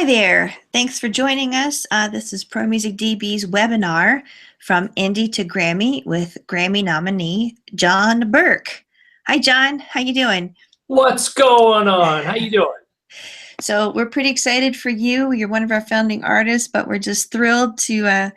Hi there. Thanks for joining us. This is ProMusicDB's webinar from Indie to Grammy with Grammy nominee John Burke. Hi, John. How you doing? What's going on? How you doing? So we're pretty excited for you. You're one of our founding artists, but we're just thrilled to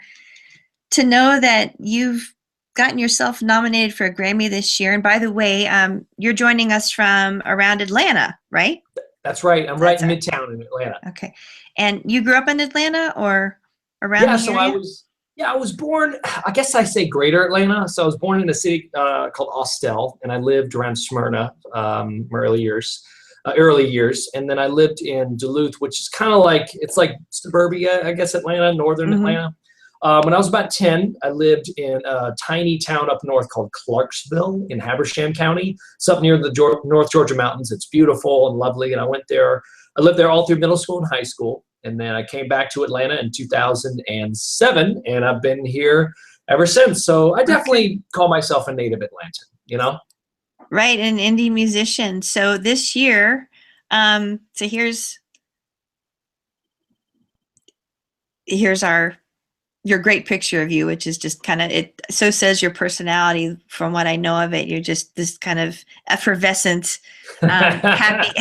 know that you've gotten yourself nominated for a Grammy this year. And by the way, you're joining us from around Atlanta, right? That's right. I'm right in Midtown in Atlanta. Okay. And you grew up in Atlanta or around Yeah, the so area? I was born, I guess I say greater Atlanta. So I was born in a city called Austell, and I lived around Smyrna my early years. And then I lived in Duluth, which is kind of like, it's like suburbia, I guess, Atlanta, northern Atlanta. When I was about 10, I lived in a tiny town up north called Clarksville in Habersham County. It's up near the North Georgia mountains. It's beautiful and lovely, and I went there. I lived there all through middle school and high school, and then I came back to Atlanta in 2007, and I've been here ever since. So I definitely call myself a native Atlantan, you know? Right, an indie musician. So this year, so here's your great picture of you, which is just kind of, it so says your personality from what I know of it. You're just this kind of effervescent, happy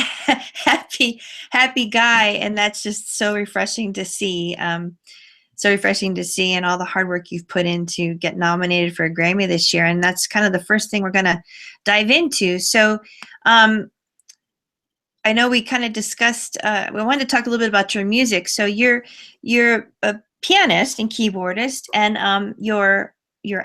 guy. And that's just so refreshing to see. And all the hard work you've put in to get nominated for a Grammy this year. And that's kind of the first thing we're going to dive into. So I know we kind of discussed, we wanted to talk a little bit about your music. So you're a pianist and keyboardist, and your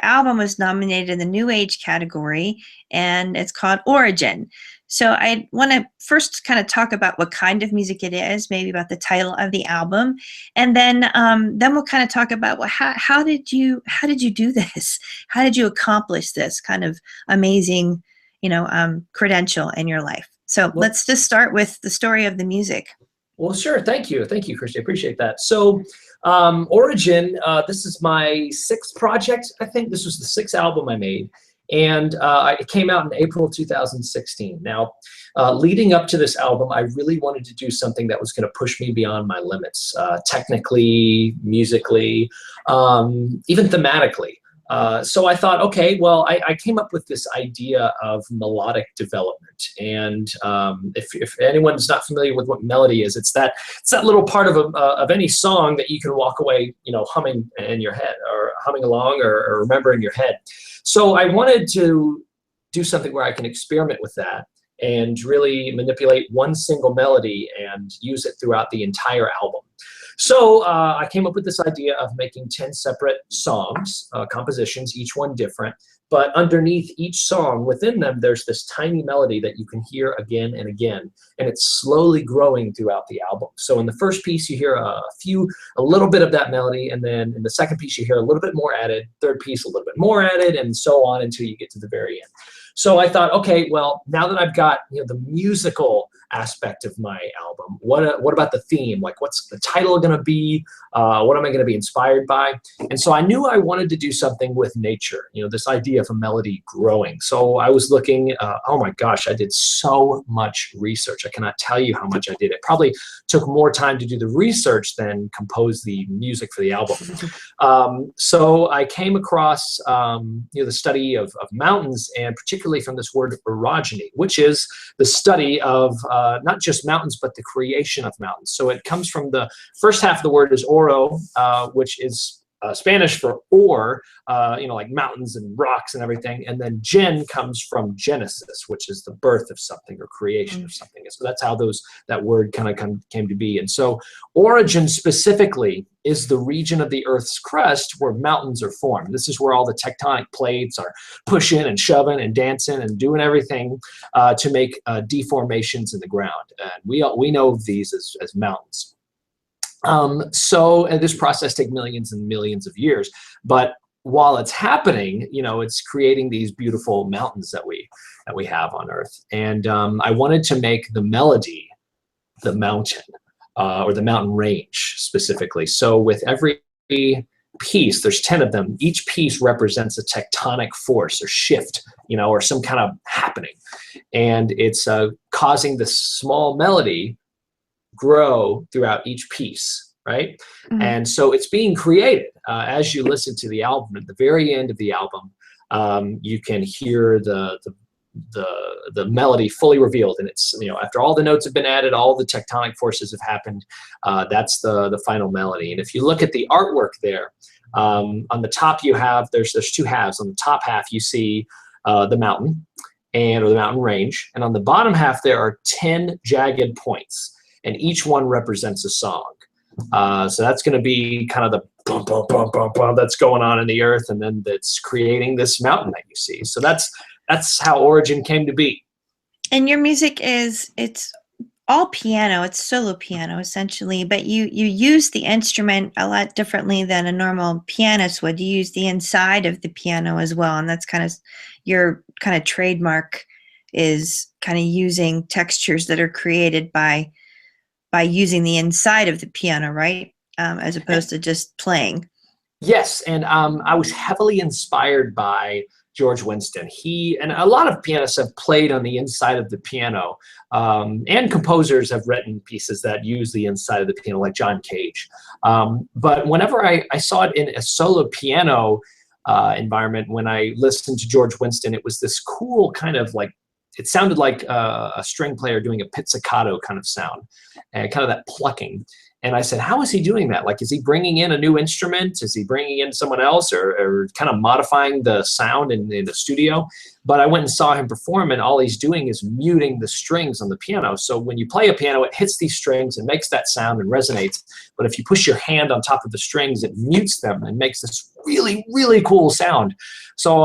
album was nominated in the New Age category, and it's called Origin. So I want to first kind of talk about what kind of music it is, maybe about the title of the album, and then we'll kind of talk about, well, how did you do this? How did you accomplish this kind of amazing, credential in your life? So let's just start with the story of the music. Well, sure. Thank you, Christy. I appreciate that. So, Origin, this is my sixth project. I think this was the sixth album I made, and it came out in April 2016. Now, leading up to this album, I really wanted to do something that was going to push me beyond my limits, technically, musically, even thematically. So I thought, okay, well, I came up with this idea of melodic development. And if anyone's not familiar with what melody is, it's that little part of any song that you can walk away, humming in your head, or humming along, or remember in your head. So I wanted to do something where I can experiment with that and really manipulate one single melody and use it throughout the entire album. So I came up with this idea of making 10 separate songs, compositions, each one different, but underneath each song, within them, there's this tiny melody that you can hear again and again, and it's slowly growing throughout the album. So in the first piece, you hear a little bit of that melody, and then in the second piece, you hear a little bit more added, third piece, a little bit more added, and so on until you get to the very end. So I thought, okay, well, now that I've got the musical aspect of my album, what about the theme? Like, what's the title going to be? What am I going to be inspired by? And so I knew I wanted to do something with nature, this idea of a melody growing. So I was looking, oh my gosh, I did so much research. I cannot tell you how much I did. It probably took more time to do the research than compose the music for the album. So I came across the study of mountains, and particularly from this word orogeny, which is the study of not just mountains, but the creation of mountains. So it comes from the first half of the word is oro, which is Spanish for ore, like mountains and rocks and everything. And then gen comes from genesis, which is the birth of something or creation of something. So that's how that word kind of came to be. And so origin specifically is the region of the Earth's crust where mountains are formed. This is where all the tectonic plates are pushing and shoving and dancing and doing everything to make deformations in the ground. And we know of these as mountains. So this process takes millions and millions of years, but while it's happening, it's creating these beautiful mountains that we have on Earth. And I wanted to make the melody the mountain, or the mountain range specifically. So with every piece, there's 10 of them. Each piece represents a tectonic force or shift, or some kind of happening. And it's causing the small melody grow throughout each piece, right? Mhm. And so it's being created as you listen to the album. At the very end of the album, you can hear the melody fully revealed, and it's, you know, after all the notes have been added, all the tectonic forces have happened, that's the final melody. And if you look at the artwork there, on the top you have, there's two halves. On the top half you see the mountain, or the mountain range, and on the bottom half there are 10 jagged points, and each one represents a song. So that's going to be kind of the bum, bum, bum, bum, bum that's going on in the earth, and then that's creating this mountain that you see. So that's how Origin came to be. And your music it's all piano, it's solo piano essentially, but you use the instrument a lot differently than a normal pianist would. You use the inside of the piano as well, and that's kind of your kind of trademark, is kind of using textures that are created by using the inside of the piano, right? As opposed to just playing. Yes, and I was heavily inspired by George Winston. He and a lot of pianists have played on the inside of the piano, and composers have written pieces that use the inside of the piano, like John Cage. But whenever I saw it in a solo piano environment, when I listened to George Winston, it was this cool kind of like, it sounded like a string player doing a pizzicato kind of sound, and kind of that plucking. And I said, how is he doing that? Like, is he bringing in a new instrument? Is he bringing in someone else, or kind of modifying the sound in the studio? But I went and saw him perform, and all he's doing is muting the strings on the piano. So when you play a piano, it hits these strings and makes that sound and resonates. But if you push your hand on top of the strings, it mutes them and makes this really, really cool sound. So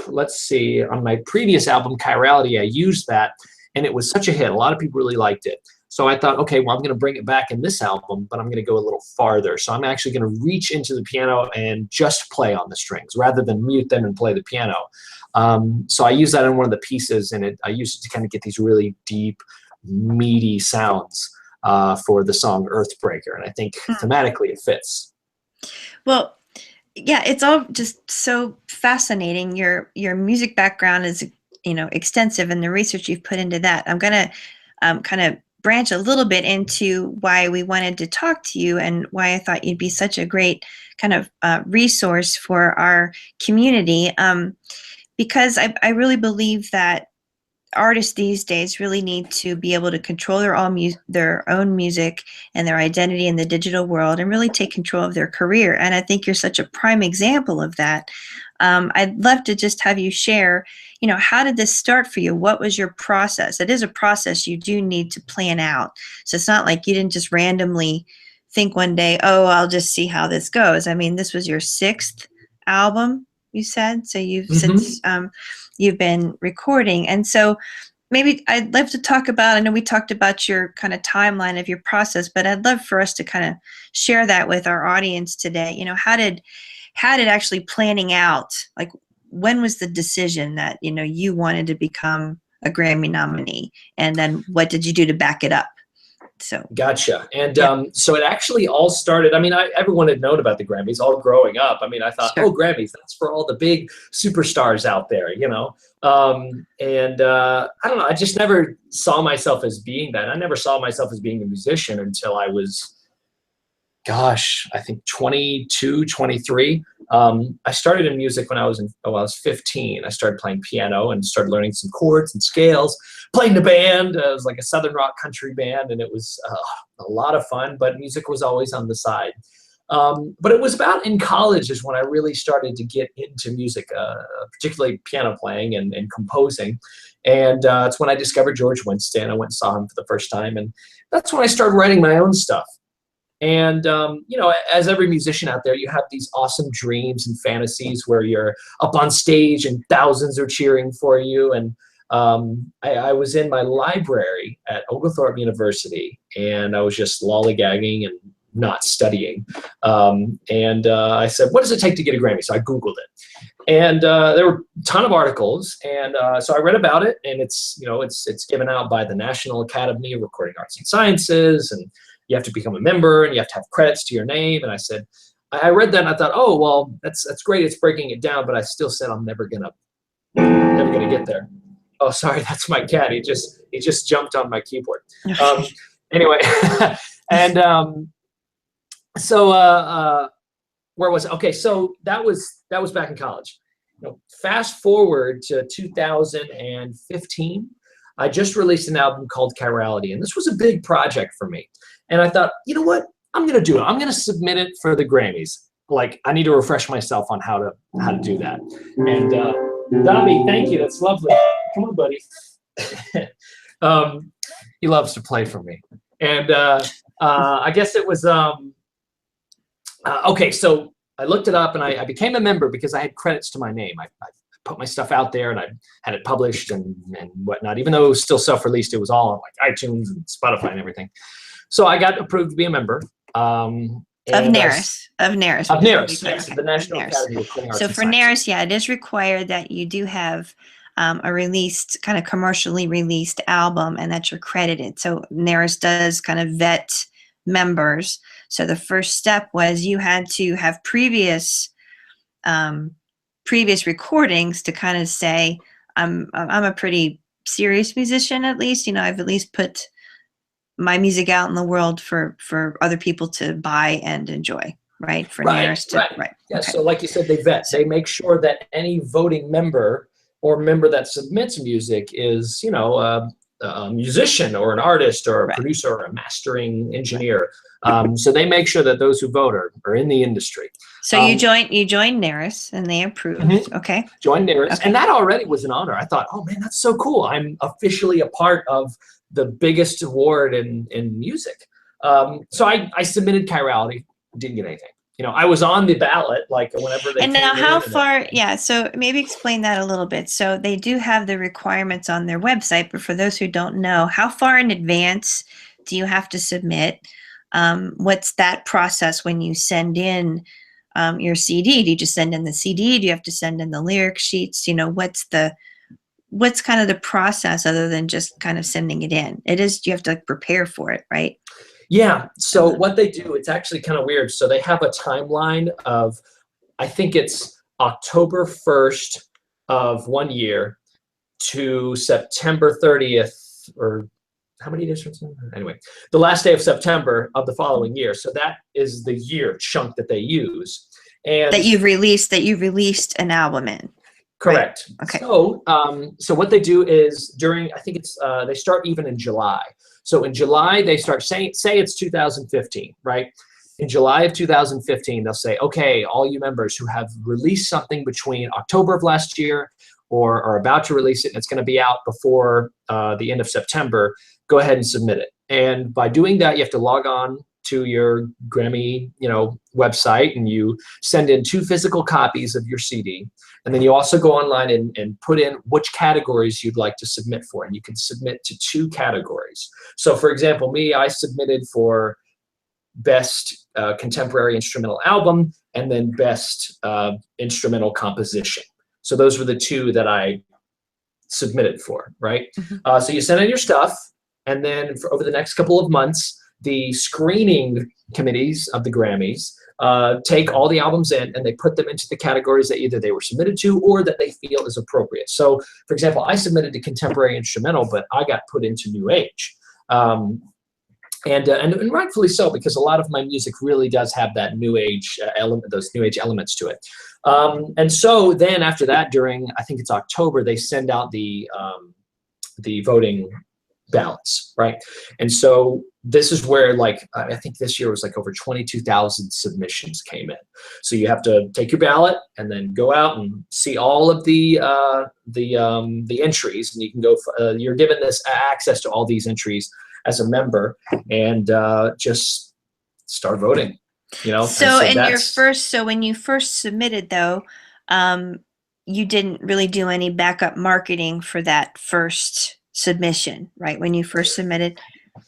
let's see, on my previous album, Chirality, I used that, and it was such a hit. A lot of people really liked it. So I thought, okay, well, I'm going to bring it back in this album, but I'm going to go a little farther. So I'm actually going to reach into the piano and just play on the strings rather than mute them and play the piano. So I use that in one of the pieces, and I used it to kind of get these really deep, meaty sounds for the song Earthbreaker. And I think thematically it fits. Well, yeah, it's all just so fascinating. Your music background is, you know, extensive, and the research you've put into that. I'm gonna kind of branch a little bit into why we wanted to talk to you and why I thought you'd be such a great kind of resource for our community. Because I really believe that artists these days really need to be able to control their own music and their identity in the digital world, and really take control of their career. And I think you're such a prime example of that. I'd love to just have you share, you know, how did this start for you? What was your process? It is a process you do need to plan out. So it's not like you didn't just randomly think one day, oh, I'll just see how this goes. I mean, this was your 6th album, you said. So you've since you've been recording. And so maybe I'd love to talk about, I know we talked about your kind of timeline of your process, but I'd love for us to kind of share that with our audience today. You know, how did actually planning out, like, when was the decision that, you know, you wanted to become a Grammy nominee, and then what did you do to back it up? So gotcha. And so it actually all started, I mean, everyone had known about the Grammys all growing up. I mean, I thought, oh, Grammys, that's for all the big superstars out there, you know. I don't know, I just never saw myself as being that. I never saw myself as being a musician until I was, gosh, I think 22, 23. I started in music when I was 15. I started playing piano and started learning some chords and scales, playing the band. It was like a Southern rock country band, and it was a lot of fun, but music was always on the side. But it was about in college is when I really started to get into music, particularly piano playing and composing. And it's when I discovered George Winston. I went and saw him for the first time, and that's when I started writing my own stuff. And, you know, as every musician out there, you have these awesome dreams and fantasies where you're up on stage and thousands are cheering for you. And I was in my library at Oglethorpe University, and I was just lollygagging and not studying. I said, what does it take to get a Grammy? So I Googled it. And there were a ton of articles. And so I read about it, and it's, you know, it's given out by the National Academy of Recording Arts and Sciences, and you have to become a member, and you have to have credits to your name. And I said, I read that, and I thought, oh, well, that's great. It's breaking it down. But I still said, I'm never gonna get there. Oh, sorry, that's my cat. He just jumped on my keyboard. Anyway, and so where was it? Okay, so that was back in college. Fast forward to 2015, I just released an album called Chirality, and this was a big project for me. And I thought, you know what? I'm gonna do it. I'm gonna submit it for the Grammys. Like, I need to refresh myself on how to do that. And Dobby, thank you. That's lovely. Come on, buddy. He loves to play for me. And I guess it was okay. So I looked it up, and I became a member because I had credits to my name. I put my stuff out there, and I had it published and whatnot. Even though it was still self-released, it was all on like iTunes and Spotify and everything. So I got approved to be a member. Of NARAS, yes, the National Academy of Recording Arts. So for NARAS, yeah, it is required that you do have a released, kind of commercially released album, and that you're credited. So NARAS does kind of vet members. So the first step was you had to have previous recordings to kind of say, I'm a pretty serious musician, at least. I've at least put my music out in the world for other people to buy and enjoy, right? For NARAS to, right. Yeah, okay. So like you said, they vet. They make sure that any voting member or member that submits music is, a musician or an artist or a producer or a mastering engineer. So they make sure that those who vote are in the industry. So you joined NARAS, and they approved. Okay. Joined NARAS, and that already was an honor. I thought, oh man, that's so cool. I'm officially a part of the biggest award in music. So I submitted Chirality, didn't get anything. I was on the ballot, like whenever they. And now, how far? Yeah. So maybe explain that a little bit. So they do have the requirements on their website, but for those who don't know, how far in advance do you have to submit? What's that process when you send in your CD? Do you just send in the CD? Do you have to send in the lyric sheets? What's kind of the process other than just kind of sending it in? It is, you have to prepare for it, right? Yeah. So what they do, it's actually kind of weird. So they have a timeline of, I think it's October 1st of one year to September 30th, or how many days? Anyway, the last day of September of the following year. So that is the year chunk that they use. And that you've released an album in. Correct. Right. Okay. So what they do is I think it's they start even in July. So in July they start say it's 2015, right? In July of 2015, they'll say, okay, all you members who have released something between October of last year or are about to release it, and it's going to be out before the end of September, go ahead and submit it. And by doing that, you have to log on to your Grammy, website, and you send in 2 physical copies of your CD. And then you also go online and put in which categories you'd like to submit for. And you can submit to 2 categories. So for example, I submitted for Best Contemporary Instrumental Album and then Best Instrumental Composition. So those were the 2 that I submitted for, right? Mm-hmm. So you send in your stuff, and then over the next couple of months, the screening committees of the Grammys take all the albums in, and they put them into the categories that either they were submitted to or that they feel is appropriate. So, for example, I submitted to contemporary instrumental, but I got put into new age. And rightfully so, because a lot of my music really does have that new age element, those new age elements to it. And so then after that, during, I think it's October, they send out the voting ballots, right? And so this is where, like, I think this year was like over 22,000 submissions came in. So you have to take your ballot and then go out and see all of the entries, and you can go. You're given this access to all these entries as a member, and just start voting. So when you first submitted, though, you didn't really do any backup marketing for that first submission, right? When you first submitted.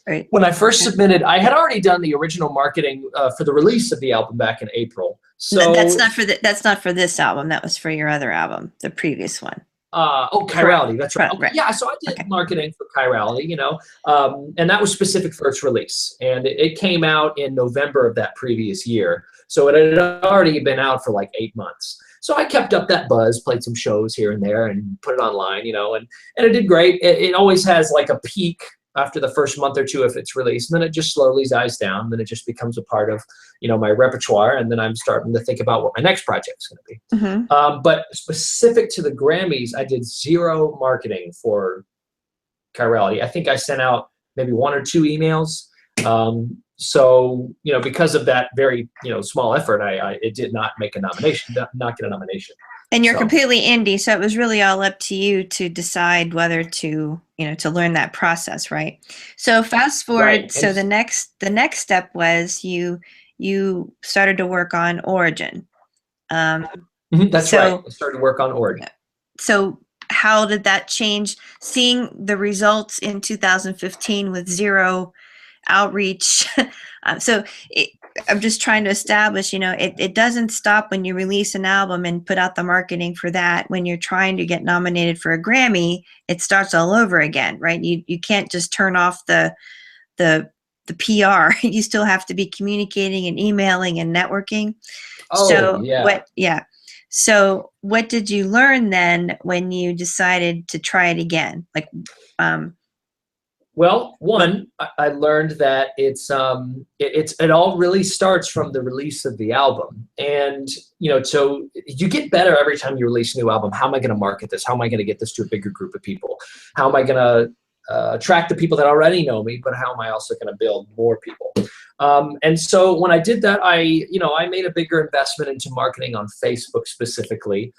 Right. When I first submitted, I had already done the original marketing for the release of the album back in April. So that's not for this album. That was for your other album, the previous one. Chirality. That's right. Okay. Right. Yeah, so I did marketing for Chirality, and that was specific for its release, and it came out in November of that previous year. So it had already been out for like 8 months. So I kept up that buzz, played some shows here and there, and put it online, you know, and it did great. It always has like a peak after the first month or two if it's released, and then it just slowly dies down. Then it just becomes a part of, you know, my repertoire, and then I'm starting to think about what my next project is going to be. Mm-hmm. But specific to the Grammys, I did zero marketing for Chirality. I think I sent out maybe 1 or 2 emails. So, you know, because of that very, you know, small effort, it did not make a nomination, not get a nomination. And you're So, completely indie, so it was really all up to you to decide whether to, you know, to learn that process, right? So fast forward, right. so the next step was you started to work on Origin. That's right. I started to work on Origin. So how did that change? Seeing the results in 2015 with zero outreach. I'm just trying to establish, you know, it doesn't stop when you release an album and put out the marketing for that. When you're trying to get nominated for a Grammy, it starts all over again, right? You can't just turn off the PR. You still have to be communicating and emailing and networking. Oh, so yeah. So what did you learn then when you decided to try it again? Like, well, one, I learned that it all really starts from the release of the album. And, you know, so you get better every time you release a new album. How am I going to market this? How am I going to get this to a bigger group of people? How am I going to attract the people that already know me, but how am I also going to build more people? And so when I did that, I made a bigger investment into marketing on Facebook specifically,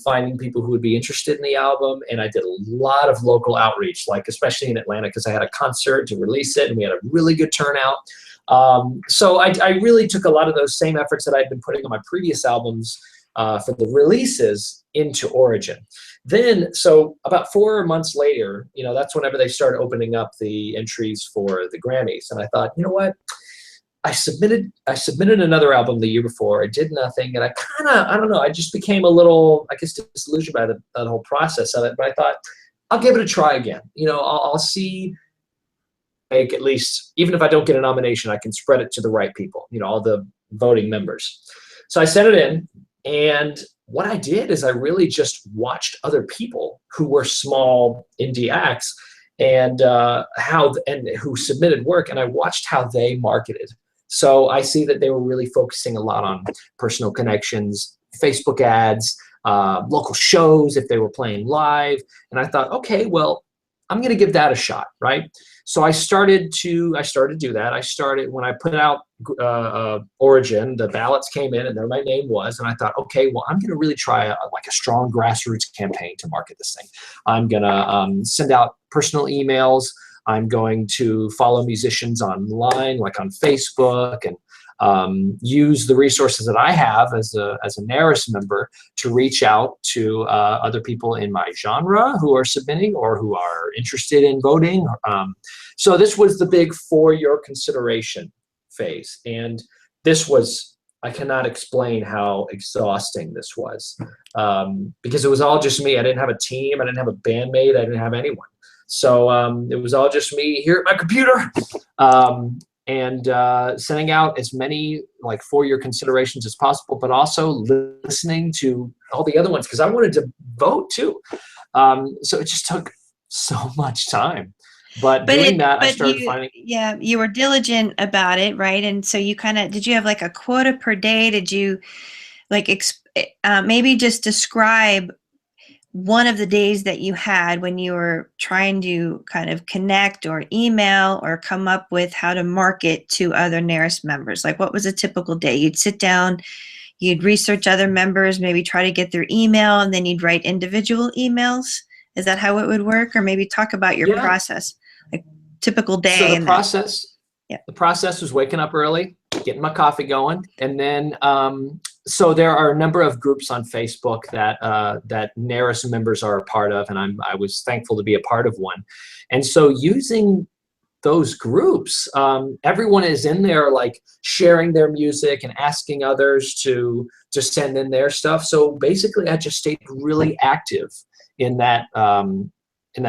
finding people who would be interested in the album. And I did a lot of local outreach, like especially in Atlanta, because I had a concert to release it and we had a really good turnout. So I really took a lot of those same efforts that I'd been putting on my previous albums for the releases into Origin. Then, so about 4 months later, you know, that's whenever they started opening up the entries for the Grammys. And I thought, you know what? I submitted another album the year before. I did nothing. And I don't know, I just became a little, I guess, disillusioned by the whole process of it. But I thought, I'll give it a try again. You know, I'll see, like, at least, even if I don't get a nomination, I can spread it to the right people, you know, all the voting members. So I sent it in. And what I did is I really just watched other people who were small indie acts and who submitted work, and I watched how they marketed. So I see that they were really focusing a lot on personal connections, Facebook ads, local shows if they were playing live, and I thought, okay, well, I'm going to give that a shot, right? So I started to do that. When I put out Origin, the ballots came in and there my name was, and I thought, okay, well, I'm going to really try a strong grassroots campaign to market this thing. I'm going to send out personal emails. I'm going to follow musicians online, like on Facebook, and use the resources that I have as a NARAS member to reach out to other people in my genre who are submitting or who are interested in voting. So this was the big for your consideration phase. And this was, I cannot explain how exhausting this was, because it was all just me. I didn't have a team. I didn't have a bandmate. I didn't have anyone. So it was all just me here at my computer. And sending out as many like for your considerations as possible, but also listening to all the other ones because I wanted to vote too. So it just took so much time. But doing that, I started finding. Yeah, you were diligent about it, right? And so you did you have like a quota per day? Did you like maybe just describe one of the days that you had when you were trying to kind of connect or email or come up with how to market to other NARAS members? Like, what was a typical day? You'd sit down, you'd research other members, maybe try to get their email, and then you'd write individual emails. Is that how it would work? Or maybe talk about your process, like typical day. So the process was waking up early, getting my coffee going, and then so there are a number of groups on Facebook that NARAS members are a part of, and I was thankful to be a part of one. And so using those groups, everyone is in there like sharing their music and asking others to send in their stuff. So basically, I just stayed really active in that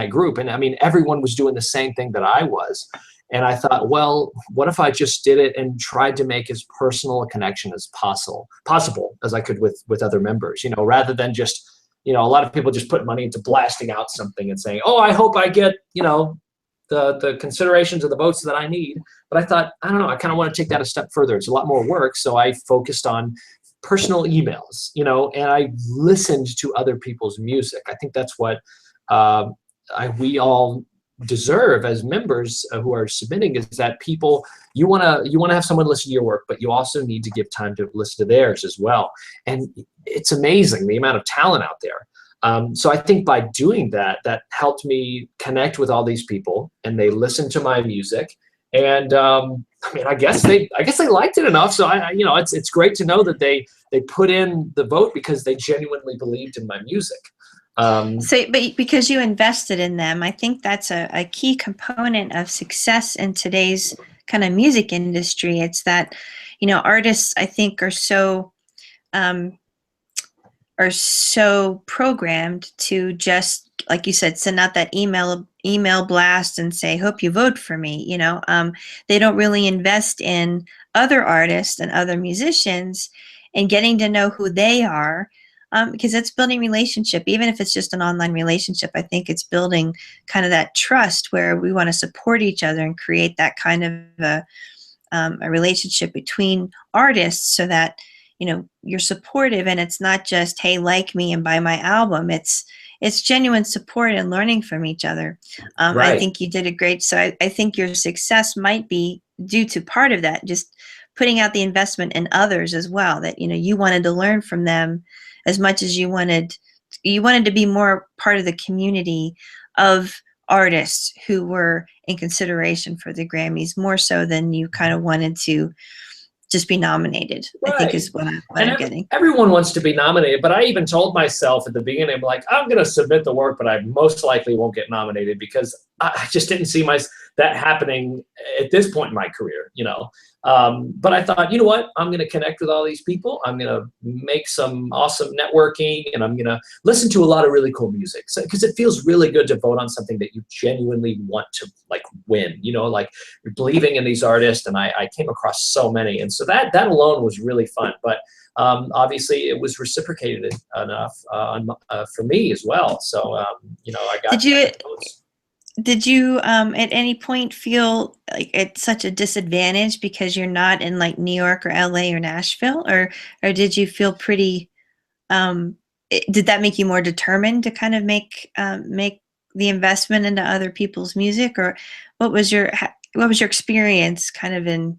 group, and I mean everyone was doing the same thing that I was. And I thought, well, what if I just did it and tried to make as personal a connection as possible as I could with other members, you know, rather than just, you know, a lot of people just put money into blasting out something and saying, oh, I hope I get, you know, the considerations or the votes that I need. But I thought, I don't know, I kind of want to take that a step further. It's a lot more work. So I focused on personal emails, you know, and I listened to other people's music. I think that's what we all deserve as members who are submitting, is that people, you want to have someone listen to your work, but you also need to give time to listen to theirs as well. And it's amazing the amount of talent out there. So I think by doing that, that helped me connect with all these people, and they listened to my music. And I mean, I guess they liked it enough. So you know, it's great to know that they put in the vote because they genuinely believed in my music. But because you invested in them, I think that's a key component of success in today's kind of music industry. It's that, you know, artists, I think, are so programmed to just, like you said, send out that email blast and say, hope you vote for me. You know, they don't really invest in other artists and other musicians and getting to know who they are. Because it's building relationship, even if it's just an online relationship. I think it's building kind of that trust where we want to support each other and create that kind of a relationship between artists, so that, you know, you're supportive, and it's not just, hey, like me and buy my album. It's genuine support and learning from each other. Right. I think you did a great. So I think your success might be due to part of that, just putting out the investment in others as well. That, you know, you wanted to learn from them as much as you wanted to be more part of the community of artists who were in consideration for the Grammys, more so than you kind of wanted to just be nominated. Right. I think is what I'm getting. Everyone wants to be nominated, but I even told myself at the beginning, like, I'm going to submit the work, but I most likely won't get nominated, because I just didn't see that happening at this point in my career, you know. But I thought, you know what, I'm going to connect with all these people. I'm going to make some awesome networking, and I'm going to listen to a lot of really cool music, because it feels really good to vote on something that you genuinely want to, like, win, you know, like, you're believing in these artists. And I came across so many. And so that alone was really fun. But obviously it was reciprocated enough for me as well. So, you know, I got votes. Did you at any point feel like it's such a disadvantage because you're not in, like, New York or LA or Nashville, or did you feel pretty, did that make you more determined to kind of make the investment into other people's music? Or what was your experience kind of in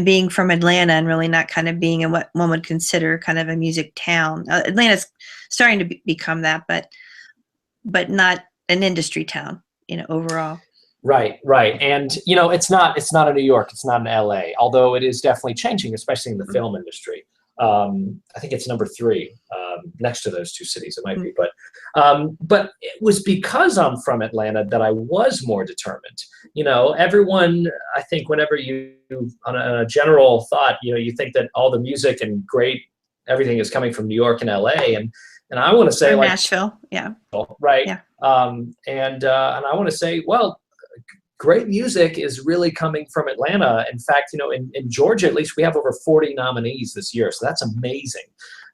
being from Atlanta and really not kind of being in what one would consider kind of a music town? Atlanta's starting to become that, but not an industry town, you know, overall. Right. And, you know, it's not in New York, it's not in LA, although it is definitely changing, especially in the film industry. I think it's number 3 next to those 2 cities. It might be, but it was because I'm from Atlanta that I was more determined. You know, everyone, I think, whenever you, on a general thought, you know, you think that all the music and great everything is coming from New York and LA, and I want to say, like, Nashville, yeah, right, yeah. And I want to say, well, great music is really coming from Atlanta. In fact, you know, in Georgia, at least, we have over 40 nominees this year. So that's amazing.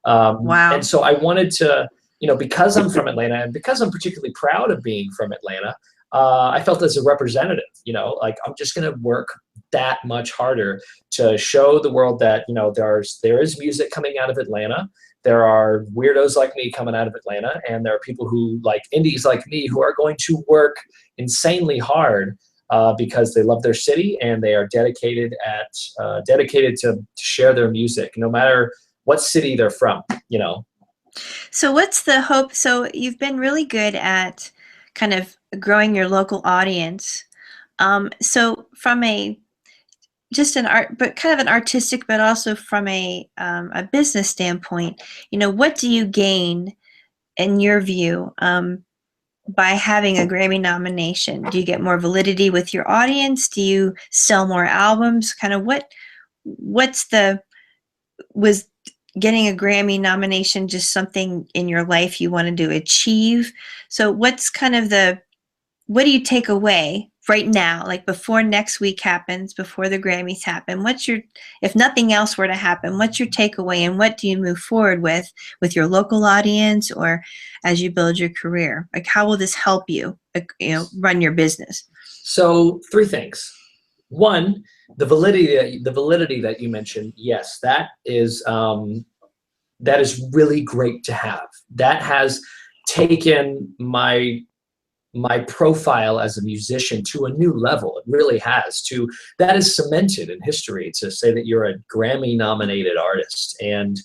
Wow. And so I wanted to, you know, because I'm from Atlanta, and because I'm particularly proud of being from Atlanta, I felt as a representative, you know, like, I'm just going to work that much harder to show the world that, you know, there is music coming out of Atlanta. There are weirdos like me coming out of Atlanta, and there are people who, like indies like me, who are going to work insanely hard because they love their city, and they are dedicated to share their music, no matter what city they're from, you know. So what's the hope? So you've been really good at kind of growing your local audience. So from just an art, but kind of an artistic, but also from a business standpoint, you know, what do you gain, in your view, by having a Grammy nomination? Do you get more validity with your audience? Do you sell more albums? Kind of was getting a Grammy nomination just something in your life you wanted to achieve? So what's kind of what do you take away right now, like before next week happens, before the Grammys happen, if nothing else were to happen, what's your takeaway, and what do you move forward with your local audience or as you build your career? Like, how will this help you, run your business? So 3 things. One, the validity that you mentioned. Yes, that is really great to have. That has taken my profile as a musician to a new level. It really has. That is cemented in history to say that you're a Grammy nominated artist. And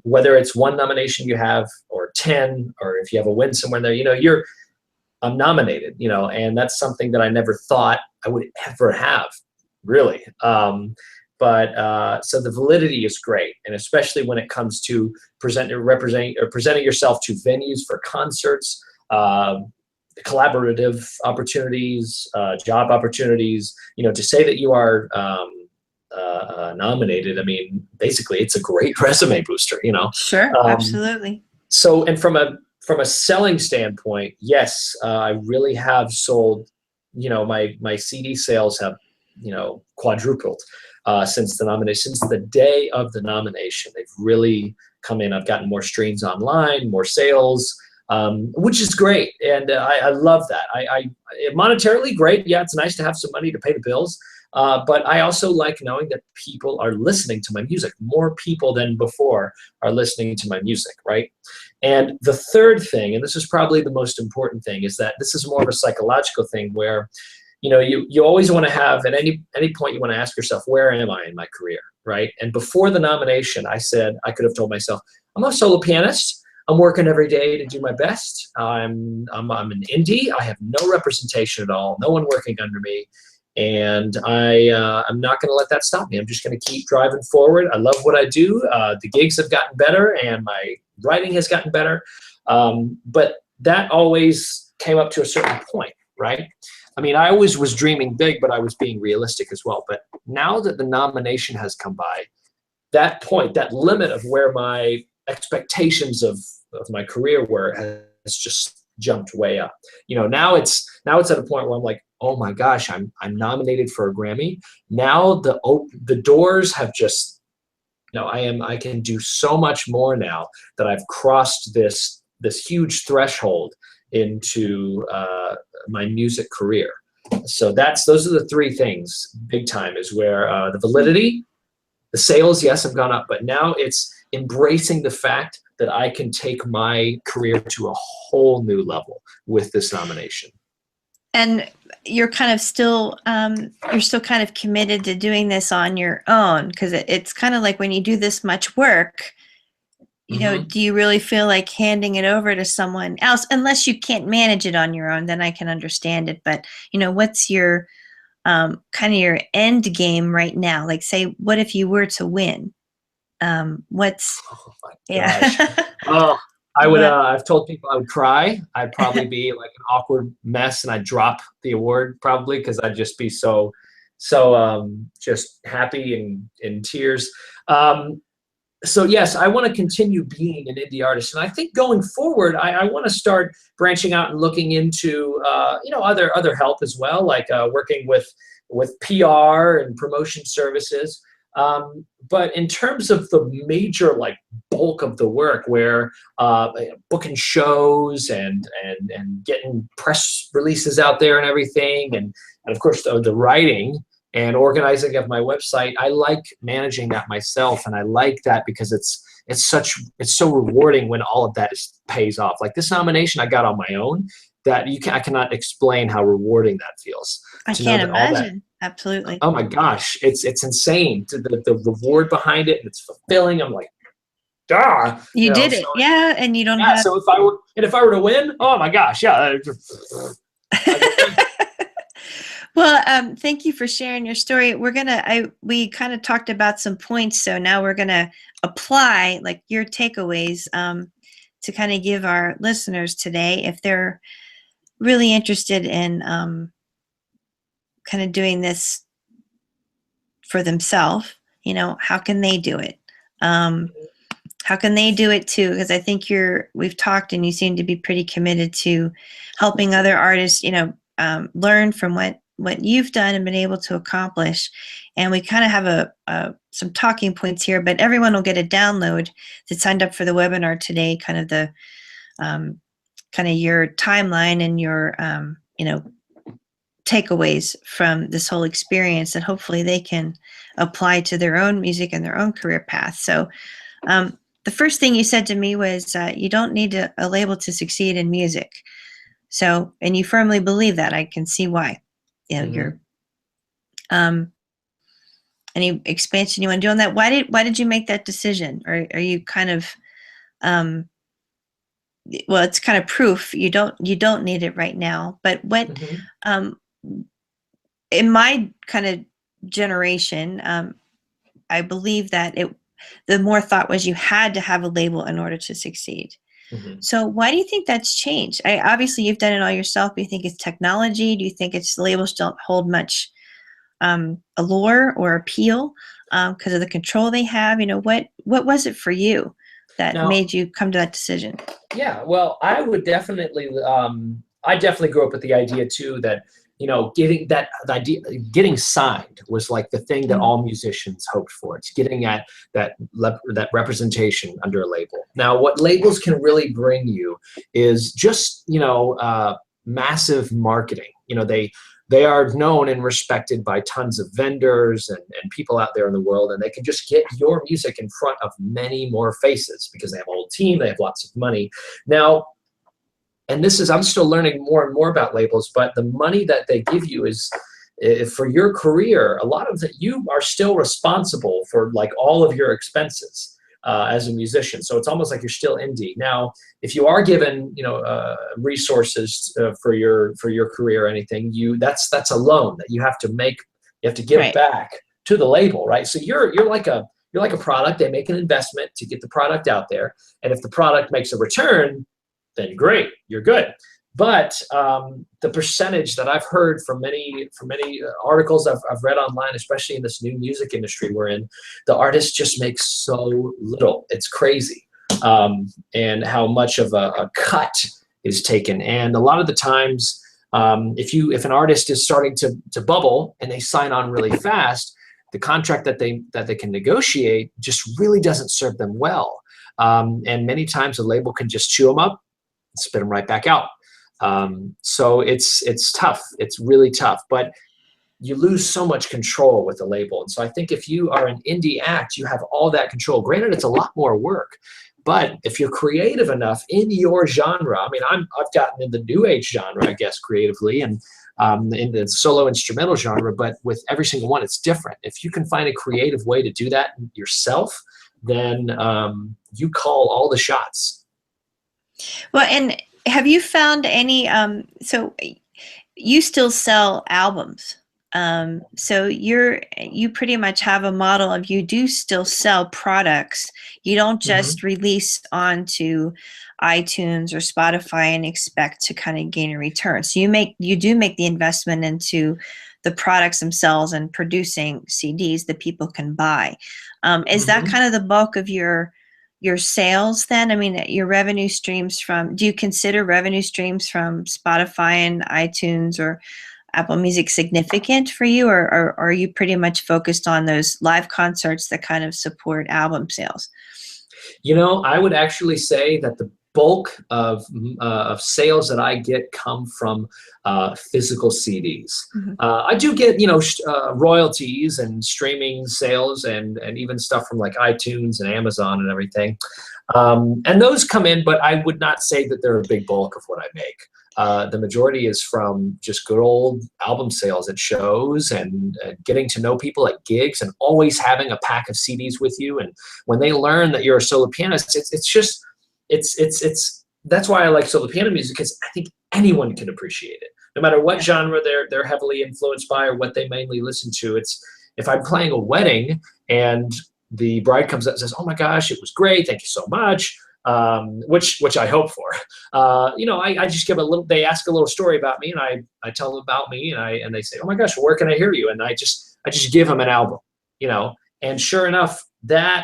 whether it's 1 nomination you have or 10, or if you have a win somewhere there, I'm nominated, and that's something that I never thought I would ever have, really. So the validity is great, and especially when it comes to presenting yourself to venues for concerts, collaborative opportunities, job opportunities. To say that you are nominated, I mean, basically, it's a great resume booster. Sure, absolutely. So, and from a selling standpoint, yes, I really have sold. My CD sales have quadrupled since the nomination. Since the day of the nomination, they've really come in. I've gotten more streams online, more sales, which is great, and I love that. Monetarily great. Yeah, it's nice to have some money to pay the bills, but I also like knowing that people are listening to my music. More people than before are listening to my music, right? And the third thing, and this is probably the most important thing, is that this is more of a psychological thing where you always want to have, at any point, you want to ask yourself, where am I in my career, right? And before the nomination, I could have told myself, I'm a solo pianist. I'm working every day to do my best. I'm an indie. I have no representation at all, no one working under me. And I'm not going to let that stop me. I'm just going to keep driving forward. I love what I do. The gigs have gotten better, and my writing has gotten better. But that always came up to a certain point, right? I mean, I always was dreaming big, but I was being realistic as well. But now that the nomination has come by, that point, that limit of where my expectations of my career were has just jumped way up. Now it's at a point where I'm like, oh my gosh, I'm nominated for a Grammy. Now the doors have just, I can do so much more now that I've crossed this huge threshold into my music career. So those are the 3 things, big time, is where the validity, the sales, yes, have gone up, but now it's embracing the fact that I can take my career to a whole new level with this nomination. And you're kind of still kind of committed to doing this on your own, because it's kind of like when you do this much work, do you really feel like handing it over to someone else? Unless you can't manage it on your own, then I can understand it. But, what's your kind of your end game right now? Like, say, what if you were to win? Oh my gosh. Oh, I would. I've told people I would cry. I'd probably be like an awkward mess, and I'd drop the award probably because I'd just be so just happy and in tears. So yes, I want to continue being an indie artist, and I think going forward, I want to start branching out and looking into other help as well, like working with PR and promotion services. But in terms of the major bulk of the work, where booking shows and getting press releases out there and everything, and of course the writing and organizing of my website, I like managing that myself, and I like that because it's so rewarding when all of that pays off. Like this nomination I got on my own, that I cannot explain how rewarding that feels. I can't imagine. Absolutely. Oh my gosh, it's insane. The reward behind it, and it's fulfilling. I'm like, you did it, yeah, and you don't have. So if I were to win, oh my gosh, yeah. Well, thank you for sharing your story. We kind of talked about some points, so now we're gonna apply your takeaways to kind of give our listeners today, if they're really interested in kind of doing this for themselves. How can they do it? How can they do it too? Because I think we've talked, and you seem to be pretty committed to helping other artists, learned from what you've done and been able to accomplish. And we kind of have some talking points here, but everyone will get a download that signed up for the webinar today, kind of the kind of your timeline and your takeaways from this whole experience that hopefully they can apply to their own music and their own career path. So the first thing you said to me was you don't need a label to succeed in music. So, and you firmly believe that. I can see why. You're any expansion you want to do on that? Why did you make that decision? Or are you kind of well, it's kind of proof you don't need it right now. But what in my kind of generation, I believe that the more thought was you had to have a label in order to succeed. So why do you think that's changed? Obviously, you've done it all yourself. Do you think it's technology? Do you think it's labels don't hold much allure or appeal because of the control they have? What was it for you that made you come to that decision? Yeah, well, I would definitely, I definitely grew up with the idea too that, getting signed was like the thing that all musicians hoped for. It's getting at that representation under a label. Now, what labels can really bring you is just, massive marketing. They are known and respected by tons of vendors and people out there in the world, and they can just get your music in front of many more faces because they have a whole team, they have lots of money. Now, and I'm still learning more and more about labels, but the money that they give you is for your career. A lot of it, you are still responsible for like all of your expenses as a musician. So it's almost like you're still indie. Now, if you are given, resources for your career or anything, that's a loan that you have to make. You have to give back to the label, right? So you're like a product. They make an investment to get the product out there, and if the product makes a return, then great, you're good. But the percentage that I've heard from many articles I've read online, especially in this new music industry we're in, the artist just makes so little. It's crazy, and how much of a cut is taken. And a lot of the times, if an artist is starting to bubble and they sign on really fast, the contract that they can negotiate just really doesn't serve them well. And many times a label can just chew them up, spit them right back out. So it's tough. It's really tough, but you lose so much control with the label. And so I think if you are an indie act, you have all that control. Granted, it's a lot more work, but if you're creative enough in your genre, I mean, I've gotten in the new age genre, I guess, creatively, and in the solo instrumental genre, but with every single one, it's different. If you can find a creative way to do that yourself, then you call all the shots. Well, and have you found any, so you still sell albums. So you pretty much have a model of you do still sell products. You don't just release onto iTunes or Spotify and expect to kind of gain a return. So you do make the investment into the products themselves and producing CDs that people can buy. Is that kind of the bulk of your sales then? I mean, your revenue streams do you consider revenue streams from Spotify and iTunes or Apple Music significant for you, or are you pretty much focused on those live concerts that kind of support album sales? I would actually say that the bulk of sales that I get come from physical CDs. I do get, royalties and streaming sales and even stuff from like iTunes and Amazon and everything. And those come in, but I would not say that they're a big bulk of what I make. The majority is from just good old album sales at shows and getting to know people at gigs and always having a pack of CDs with you. And when they learn that you're a solo pianist, that's why I like solo piano music, because I think anyone can appreciate it, no matter what genre they're heavily influenced by or what they mainly listen to. It's if I'm playing a wedding and the bride comes up and says, "Oh my gosh, it was great, thank you so much," which I hope for. I just give a little. They ask a little story about me, and I tell them about me, and they say, "Oh my gosh, well, where can I hear you?" And I just give them an album, And sure enough,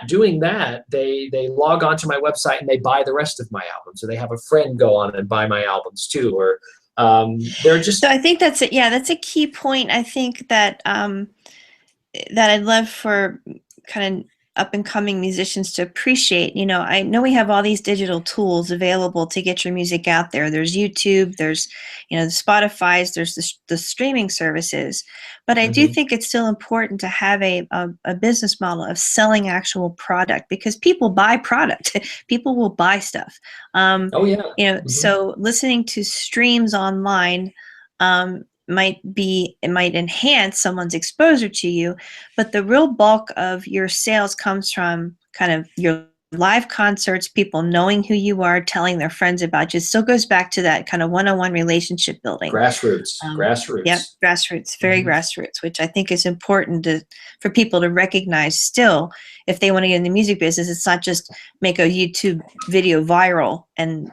doing that, they log onto my website and they buy the rest of my albums, or they have a friend go on and buy my albums too, or They're just. So I think that's it. Yeah, that's a key point. I think that that I'd love for kind of up and coming musicians to appreciate. I know we have all these digital tools available to get your music out there. There's YouTube, there's, the Spotify's, there's the streaming services. But I do think it's still important to have a business model of selling actual product, because people buy product. People will buy stuff. Oh yeah. So listening to streams online might enhance someone's exposure to you, but the real bulk of your sales comes from kind of your live concerts, people knowing who you are, telling their friends about you. It still goes back to that kind of one-on-one relationship building. Grassroots. Yep, grassroots, very grassroots, which I think is important for people to recognize still. If they want to get in the music business, it's not just make a YouTube video viral and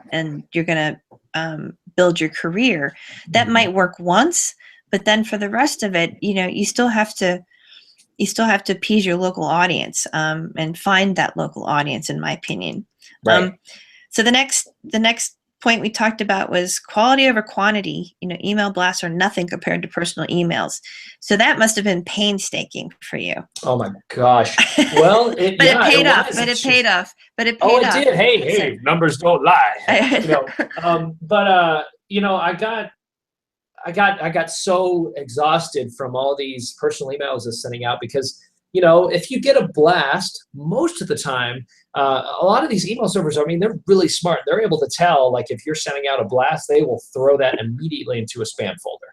you're going to build your career. That might work once, but then for the rest of it, you still have to appease your local audience and find that local audience, in my opinion. Right. So the next point we talked about was quality over quantity. Email blasts are nothing compared to personal emails. So that must have been painstaking for you. Oh my gosh. Well, it paid off. But it paid off. Oh, it did. Hey, numbers don't lie. I got so exhausted from all these personal emails I was sending out, because if you get a blast, most of the time, a lot of these email servers, they're really smart. They're able to tell, like, if you're sending out a blast, they will throw that immediately into a spam folder,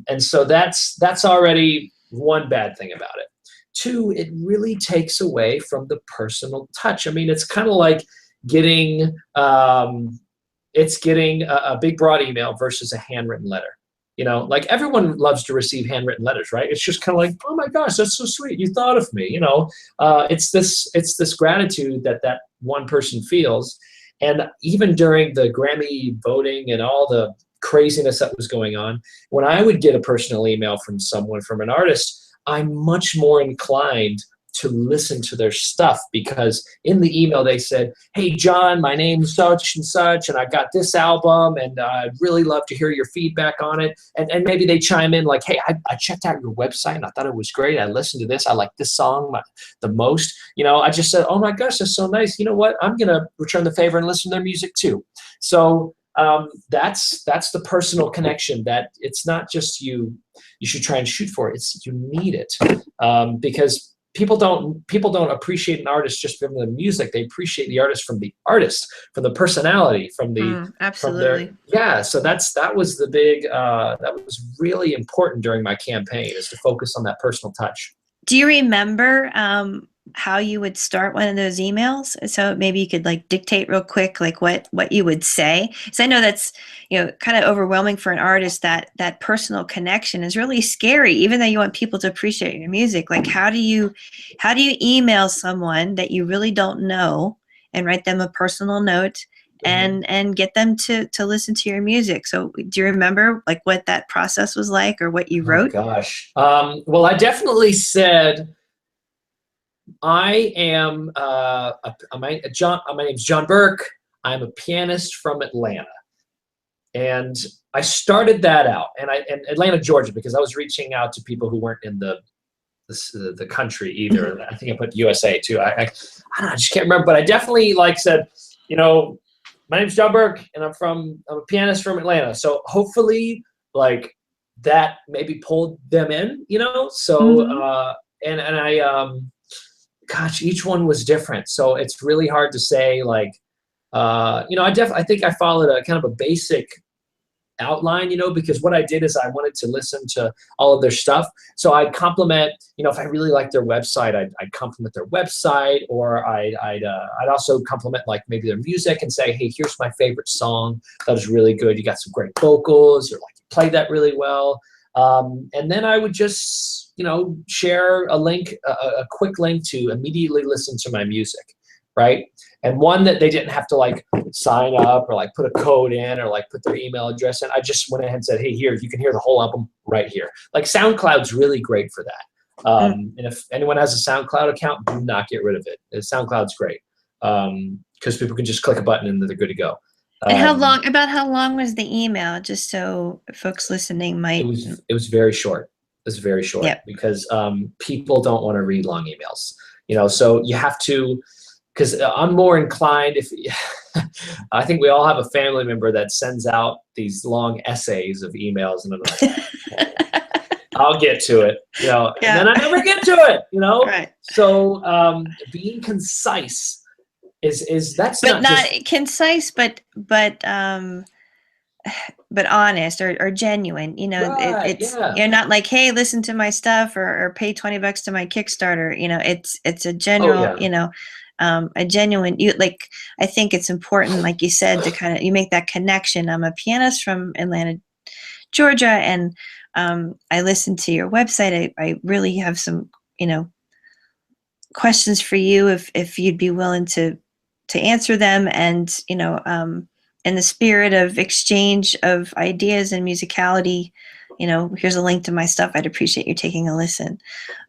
and so that's already one bad thing about it. Two, it really takes away from the personal touch. It's kind of like getting a big broad email versus a handwritten letter. Like, everyone loves to receive handwritten letters, right? It's just kind of like, oh my gosh, that's so sweet, you thought of me. It's this gratitude that one person feels. And even during the Grammy voting and all the craziness that was going on, when I would get a personal email from someone, from an artist, I'm much more inclined to listen to their stuff, because in the email they said, hey John, my name's such and such, and I got this album, and I'd really love to hear your feedback on it. And maybe they chime in like, hey, I checked out your website and I thought it was great. I listened to this. I like this song the most. I just said, oh my gosh, that's so nice. You know what? I'm going to return the favor and listen to their music too. So that's the personal connection that it's not just you should try and shoot for. It's you need it, because people don't appreciate an artist just from the music. They appreciate the artist, from the personality, from the absolutely. So that was the big that was really important during my campaign, is to focus on that personal touch. Do you remember how you would start one of those emails? So maybe you could like dictate real quick, like what you would say. So I know that's, kind of overwhelming for an artist. That personal connection is really scary, even though you want people to appreciate your music. Like, how do you email someone that you really don't know and write them a personal note and get them to listen to your music? So do you remember like what that process was like, or what you wrote? Oh gosh. Well, I definitely said, I am my name's John Burke. I'm a pianist from Atlanta. And I started that out, and Atlanta, Georgia, because I was reaching out to people who weren't in the country either. I think I put USA too. I don't know, I just can't remember, but I definitely said, my name's John Burke, and I'm a pianist from Atlanta. So hopefully that maybe pulled them in, So and I gosh, each one was different. So it's really hard to say I think I followed a kind of a basic outline, because what I did is I wanted to listen to all of their stuff. So I'd compliment, if I really liked their website, I'd compliment their website, or I'd also compliment maybe their music and say, hey, here's my favorite song. That was really good. You got some great vocals, or you played that really well. And then I would just, share a link, a quick link to immediately listen to my music. Right. And one that they didn't have to sign up or put a code in or put their email address in. I just went ahead and said, hey, here, you can hear the whole album right here. SoundCloud's really great for that. And if anyone has a SoundCloud account, do not get rid of it. SoundCloud's great, because people can just click a button and they're good to go. And how long was the email? Just so folks listening might. It was very short. It was very short. Yep. Because people don't want to read long emails. You know, so you have to, because I'm more inclined, if I think we all have a family member that sends out these long essays of emails, and I'm like, I'll get to it, you know, and then I never get to it, you know. Right. So being concise is that's but not just concise, but honest or genuine. You know, right, it's yeah. you're not like, hey, listen to my stuff or pay $20 to my Kickstarter. You know, it's a general, you know, a genuine. Like, I think it's important, like you said, to kind of you make that connection. I'm a pianist from Atlanta, Georgia, and I listened to your website. I really have some, you know, questions for you if you'd be willing to answer them, and you know, in the spirit of exchange of ideas and musicality, you know, here's a link to my stuff. I'd appreciate you taking a listen.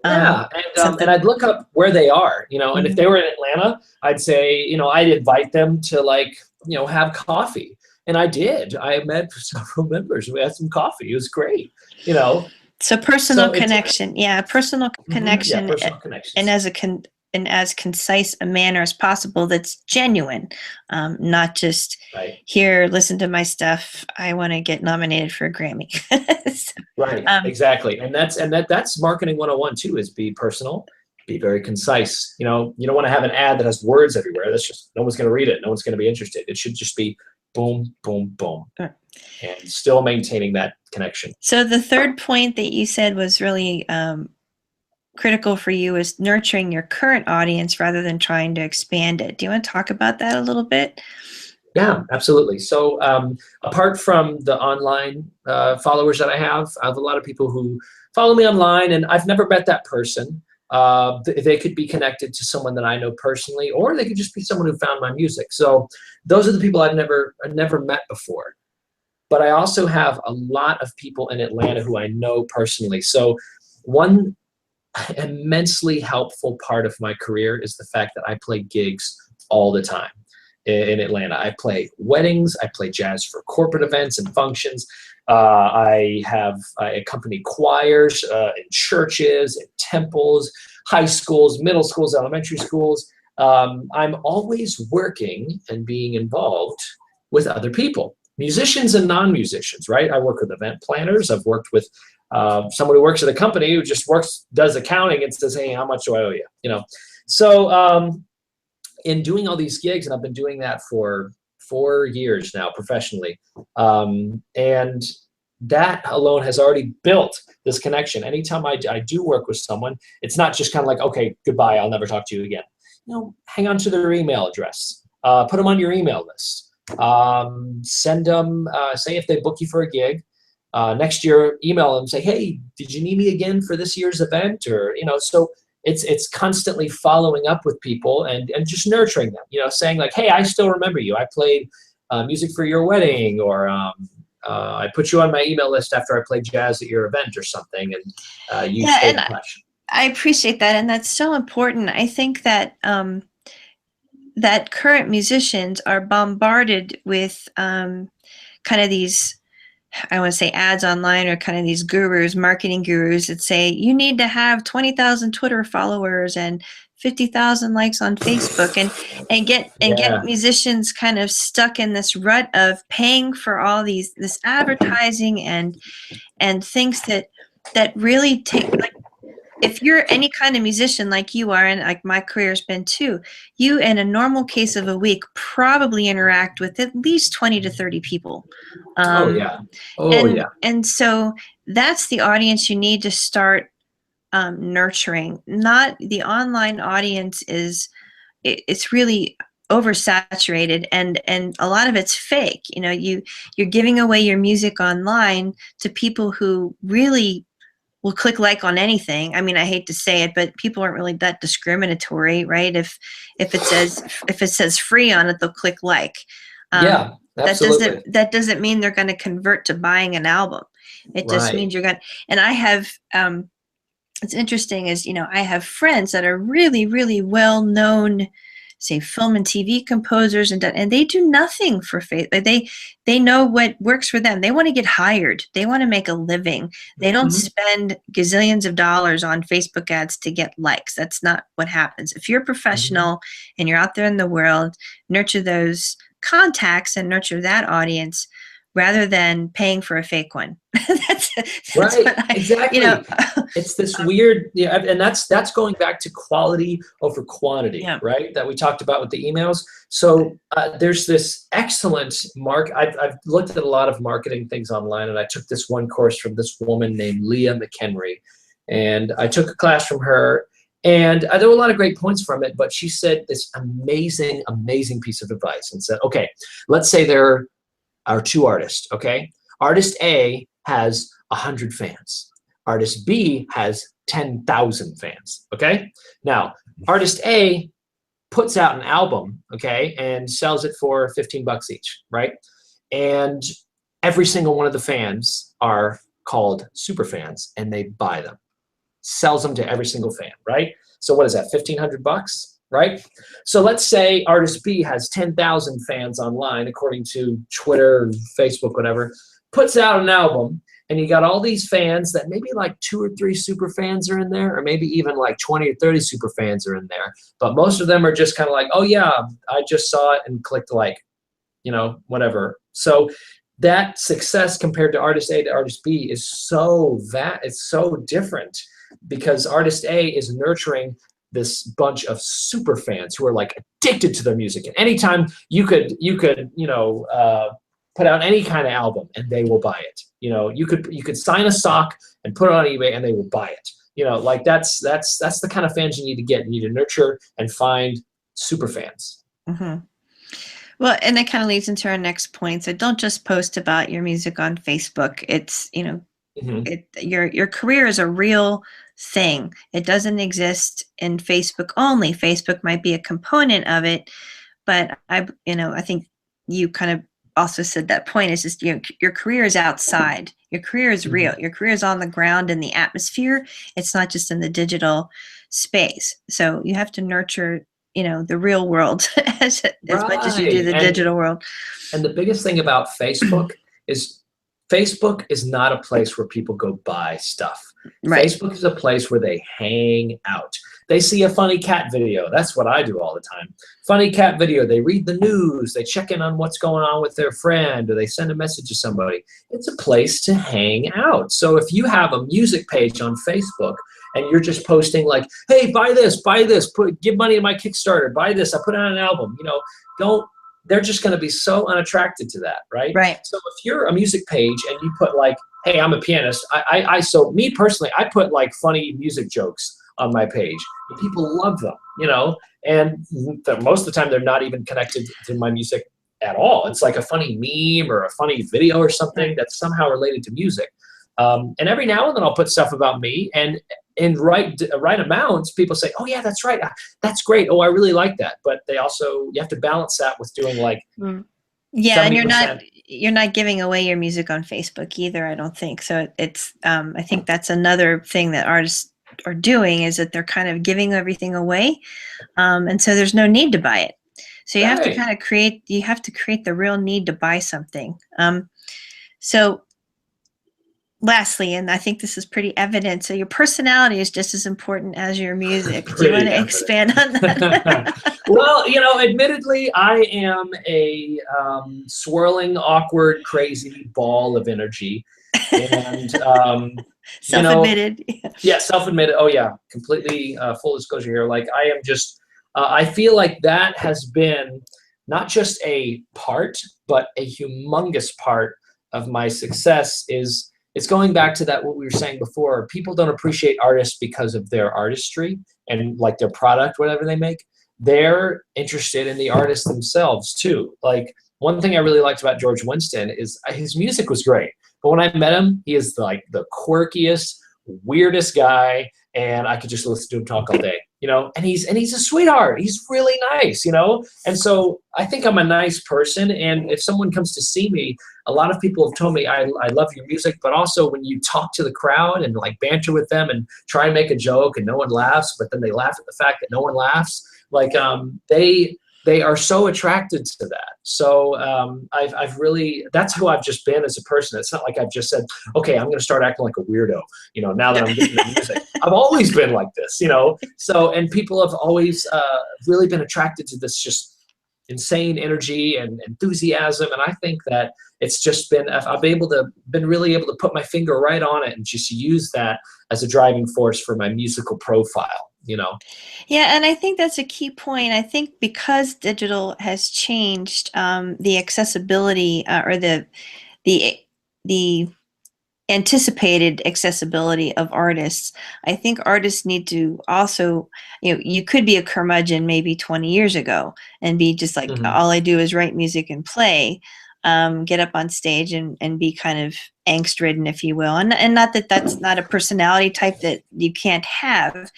Yeah, and I'd look up where they are, you know, and if they were in Atlanta, I'd say, you know, I'd invite them to, like, you know, have coffee. And I did. I met several members. We had some coffee. It was great, you know. So personal connection, personal connection, personal connections. And in as concise a manner as possible that's genuine, not just here, listen to my stuff, I want to get nominated for a Grammy. So, right, exactly. And that's marketing 101 too, is be personal, be very concise. You know, you don't want to have an ad that has words everywhere. That's just, no one's going to read it. No one's going to be interested. It should just be boom, boom, boom. Right. And still maintaining that connection. So the third point that you said was really critical for you is nurturing your current audience rather than trying to expand it. Do you want to talk about that a little bit? Yeah, absolutely. So apart from the online followers that I have a lot of people who follow me online, and I've never met that person. They could be connected to someone that I know personally, or they could just be someone who found my music. So those are the people I've never met before. But I also have a lot of people in Atlanta who I know personally. So one immensely helpful part of my career is the fact that I play gigs all the time in Atlanta. I play weddings, I play jazz for corporate events and functions. I accompany choirs in churches, in temples, high schools, middle schools, elementary schools. I'm always working and being involved with other people, musicians and non-musicians, right? I work with event planners. I've worked with someone who works at a company who just does accounting and says, hey, how much do I owe you? You know, so in doing all these gigs, and I've been doing that for 4 years now professionally, and that alone has already built this connection. Anytime I do work with someone, it's not just kind of like, okay, goodbye, I'll never talk to you again. You know, hang on to their email address, put them on your email list, send them, say if they book you for a gig, next year, email them, say, hey, did you need me again for this year's event? Or, you know, so it's constantly following up with people and just nurturing them, you know, saying like, hey, I still remember you. I played music for your wedding, or I put you on my email list after I played jazz at your event or something, and you stayed in touch. I appreciate that, and that's so important. I think that that current musicians are bombarded with kind of these, I want to say ads online, or kind of these gurus, marketing gurus that say you need to have 20,000 Twitter followers and 50,000 likes on Facebook, and get musicians kind of stuck in this rut of paying for all this advertising and things that really take, like, if you're any kind of musician like you are, and like my career's been too, you in a normal case of a week probably interact with at least 20 to 30 people. And so that's the audience you need to start nurturing. Not the online audience it's really oversaturated, and a lot of it's fake. You know, you're giving away your music online to people who really will click like on anything. I mean, I hate to say it, but people aren't really that discriminatory, right? If it says free on it, they'll click like. Absolutely. That doesn't mean they're going to convert to buying an album. It just means you're going to. And I have, it's interesting is, you know, I have friends that are really, really well-known say film and TV composers, and they do nothing for Facebook. They know what works for them. They want to get hired. They want to make a living. They don't spend gazillions of dollars on Facebook ads to get likes. That's not what happens. If you're a professional and you're out there in the world, nurture those contacts and nurture that audience rather than paying for a fake one. that's right. Exactly. It's this weird, and that's going back to quality over quantity, right? That we talked about with the emails. So there's this excellent I've looked at a lot of marketing things online, and I took this one course from this woman named Leah McHenry, and I took a class from her. And there were a lot of great points from it, but she said this amazing, amazing piece of advice and said, okay, let's say there are two artists, okay? Artist A has 100 fans. Artist B has 10,000 fans, okay? Now, artist A puts out an album, okay, and sells it for 15 bucks each, right? And every single one of the fans are called super fans, and they buy them. Sells them to every single fan, right? So what is that, 1,500 bucks, right? So let's say artist B has 10,000 fans online, according to Twitter, Facebook, whatever, puts out an album, and you got all these fans that maybe like 2 or 3 super fans are in there, or maybe even like 20 or 30 super fans are in there. But most of them are just kind of like, oh yeah, I just saw it and clicked like, whatever. So that success compared to artist A to artist B is it's so different, because artist A is nurturing this bunch of super fans who are like addicted to their music. And anytime you could put out any kind of album and they will buy it. You could sign a sock and put it on eBay and they will buy it. Like that's the kind of fans you need to get. You need to nurture and find super fans. Mm-hmm. Well, and that kind of leads into our next point. So don't just post about your music on Facebook. It's, your career is a real thing. It doesn't exist in Facebook only. Facebook might be a component of it, but I think you kind of also said that point is just, your career is outside. Your career is real. Your career is on the ground in the atmosphere. It's not just in the digital space. So you have to nurture the real world as much as you do the digital world. And the biggest thing about Facebook is not a place where people go buy stuff. Right. Facebook is a place where they hang out. They see a funny cat video. That's what I do all the time. Funny cat video. They read the news. They check in on what's going on with their friend, or they send a message to somebody. It's a place to hang out. So if you have a music page on Facebook and you're just posting like, hey, buy this, give money to my Kickstarter, buy this, I put out an album, they're just going to be so unattracted to that, right? Right. So if you're a music page and you put like, hey, I'm a pianist, so me personally, I put like funny music jokes on my page. And people love them, and most of the time they're not even connected to my music at all. It's like a funny meme or a funny video or something that's somehow related to music. And every now and then I'll put stuff about me, and in right amounts, people say, oh yeah, that's right. That's great. Oh, I really like that. But you have to balance that with doing like, yeah, 70%. And you're not giving away your music on Facebook either, I don't think. So it's, I think that's another thing that artists are doing, is that they're kind of giving everything away. And so there's no need to buy it. So you have to kind of create the real need to buy something. So lastly, and I think this is pretty evident, so your personality is just as important as your music. Do you want to expand on that? Well, admittedly, I am a swirling, awkward, crazy ball of energy. And, self-admitted. Yeah, self-admitted. Oh, yeah, completely full disclosure here. Like, I am just, I feel like that has been not just a part, but a humongous part of my success. It's going back to that, what we were saying before. People don't appreciate artists because of their artistry and like their product, whatever they make. They're interested in the artists themselves too. Like, one thing I really liked about George Winston is his music was great. But when I met him, he is like the quirkiest, weirdest guy, and I could just listen to him talk all day. you know, and he's a sweetheart. He's really nice, you know? And so I think I'm a nice person. And if someone comes to see me, a lot of people have told me, I love your music, but also when you talk to the crowd and like banter with them and try and make a joke and no one laughs, but then they laugh at the fact that no one laughs, like they are so attracted to that. So I've really, that's who I've just been as a person. It's not like I've just said, okay, I'm going to start acting like a weirdo, you know, now that I'm getting into music. I've always been like this, you know. So, and people have always really been attracted to this just insane energy and enthusiasm. And I think that it's just been, I've been really able to put my finger right on it and just use that as a driving force for my musical profile, you know? Yeah, and I think that's a key point. I think because digital has changed, the accessibility or the anticipated accessibility of artists, I think artists need to also, you know, you could be a curmudgeon maybe 20 years ago and be just like, all I do is write music and play, get up on stage and be kind of angst ridden, if you will. And not that that's not a personality type that you can't have,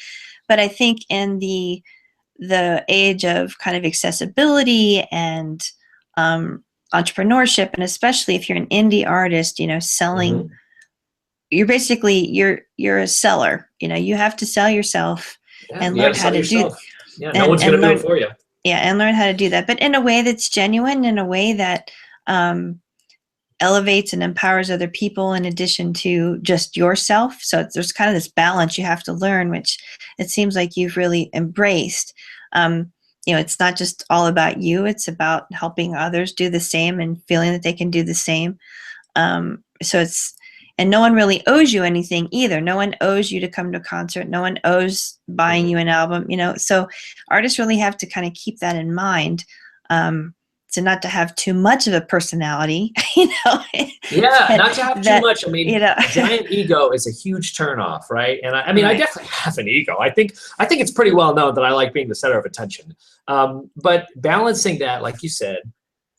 but I think in the age of kind of accessibility and entrepreneurship, and especially if you're an indie artist, you know, selling, you're basically, you're a seller, you know, you have to sell yourself and learn how to do. Yeah, no one's going to do it for you. Yeah, and learn how to do that, but in a way that's genuine, in a way that elevates and empowers other people in addition to just yourself. So there's kind of this balance you have to learn, which it seems like you've really embraced. You know, it's not just all about you, it's about helping others do the same and feeling that they can do the same. So it's, and no one really owes you anything either. No one owes you to come to a concert. No one owes buying you an album, you know. So artists really have to kind of keep that in mind. So not to have too much of a personality, you know. Yeah, not to have too much. I mean, you know. Giant ego is a huge turnoff, right? And I mean, I definitely have an ego. I think it's pretty well known that I like being the center of attention. But balancing that, like you said,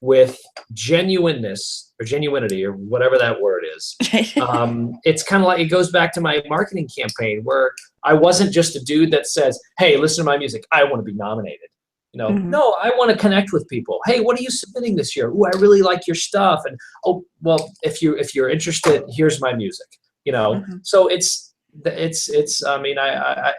with genuineness or genuinity or whatever that word is, it's kind of like, it goes back to my marketing campaign where I wasn't just a dude that says, hey, listen to my music, I want to be nominated. You know, no, I want to connect with people. Hey, what are you submitting this year? Ooh, I really like your stuff. And oh, well, if you're interested, here's my music. You know, so it's. I mean, I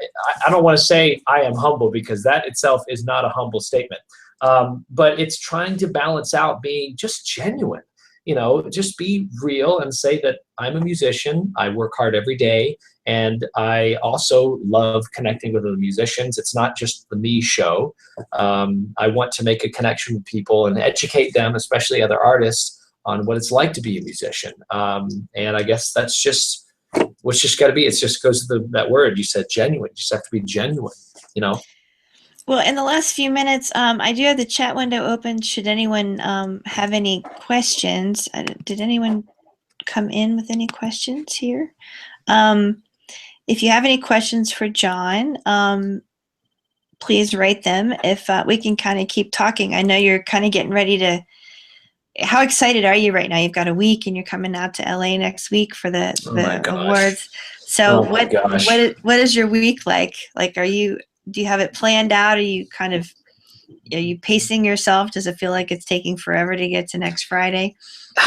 don't want to say I am humble because that itself is not a humble statement. But it's trying to balance out being just genuine. You know, just be real and say that I'm a musician. I work hard every day. And I also love connecting with other musicians. It's not just the me show. I want to make a connection with people and educate them, especially other artists, on what it's like to be a musician. And I guess that's just what's just got to be. It just goes to that word you said, genuine. You just have to be genuine, you know? Well, in the last few minutes, I do have the chat window open. Should anyone have any questions? Did anyone come in with any questions here? If you have any questions for John, please write them. If we can kind of keep talking. I know you're kind of getting ready to, how excited are you right now? You've got a week and you're coming out to LA next week for the awards. So what is your week like? Like, do you have it planned out? Are you pacing yourself? Does it feel like it's taking forever to get to next Friday?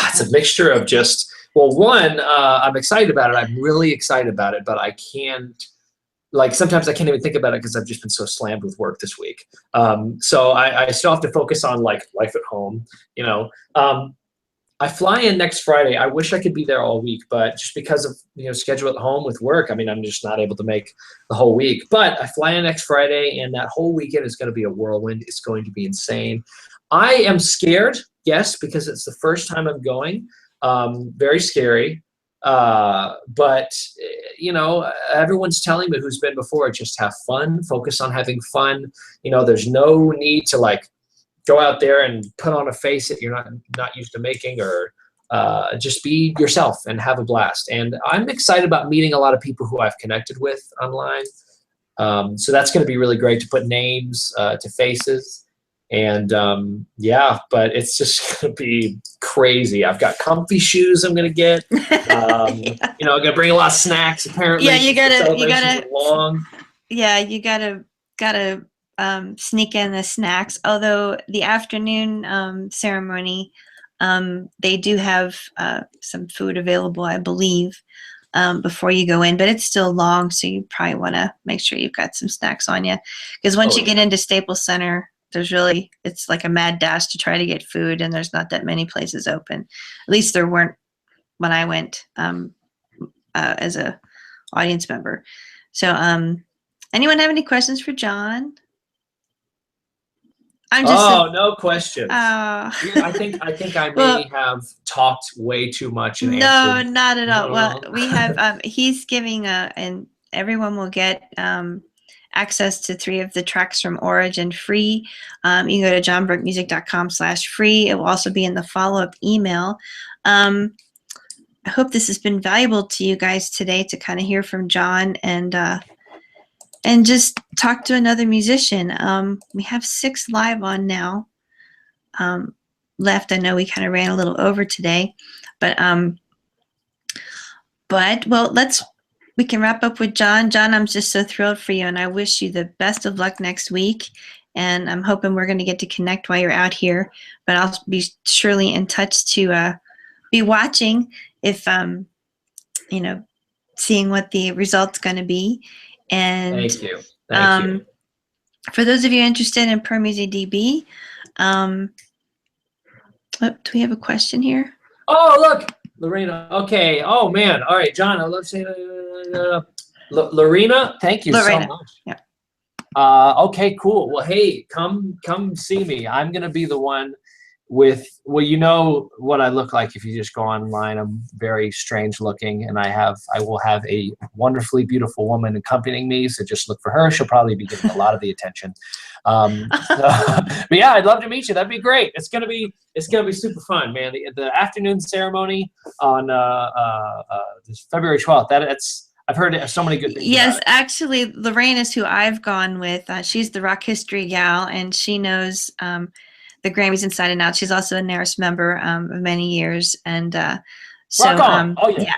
It's a mixture of just, well, one, I'm excited about it. I'm really excited about it, but I can't, like, sometimes I can't even think about it because I've just been so slammed with work this week. So I still have to focus on, like, life at home, you know. I fly in next Friday. I wish I could be there all week, but just because of, you know, schedule at home with work, I mean, I'm just not able to make the whole week. But I fly in next Friday, and that whole weekend is going to be a whirlwind. It's going to be insane. I am scared, yes, because it's the first time I'm going. Very scary. But, you know, everyone's telling me who's been before, just have fun, focus on having fun. You know, there's no need to, like, go out there and put on a face that you're not used to making, or just be yourself and have a blast. And I'm excited about meeting a lot of people who I've connected with online. So that's going to be really great to put names to faces. And yeah, but it's just going to be crazy. I've got comfy shoes I'm going to get. You know, I'm going to bring a lot of snacks apparently. Yeah, you gotta got to sneak in the snacks. Although the afternoon ceremony, they do have some food available, I believe, before you go in, but it's still long, so you probably want to make sure you've got some snacks on you, because once you get into Staples Center, it's like a mad dash to try to get food, and there's not that many places open. At least there weren't when I went as a audience member. So anyone have any questions for John? No questions. I think I may have talked way too much and answered. No, not at all. Well, we have he's giving and everyone will get access to 3 of the tracks from Origin free. You can go to johnburkemusic.com/free. It will also be in the follow-up email. I hope this has been valuable to you guys today to kind of hear from John and just talk to another musician. We have 6 live on now left. I know we kind of ran a little over today, but well, we can wrap up with John. John, I'm just so thrilled for you, and I wish you the best of luck next week. And I'm hoping we're going to get to connect while you're out here. But I'll be surely in touch to be watching if seeing what the result's going to be. And thank you. Thank you. For those of you interested in ProMusicDB, do we have a question here? Oh, look, Lorena. Okay. Oh man. All right, John. I love saying Lorena. Thank you so much. Yeah. Okay. Cool. Well, hey, come see me. I'm gonna be the one with. Well, you know what I look like if you just go online. I'm very strange looking, and I will have a wonderfully beautiful woman accompanying me. So just look for her. She'll probably be getting a lot of the attention. But yeah, I'd love to meet you. That'd be great. It's gonna be super fun, man. The afternoon ceremony on this February 12th. I've heard so many good things. Yes, actually, Lorraine is who I've gone with. She's the rock history gal, and she knows the Grammys inside and out. She's also a NARAS member of many years, and so rock on. Oh yeah.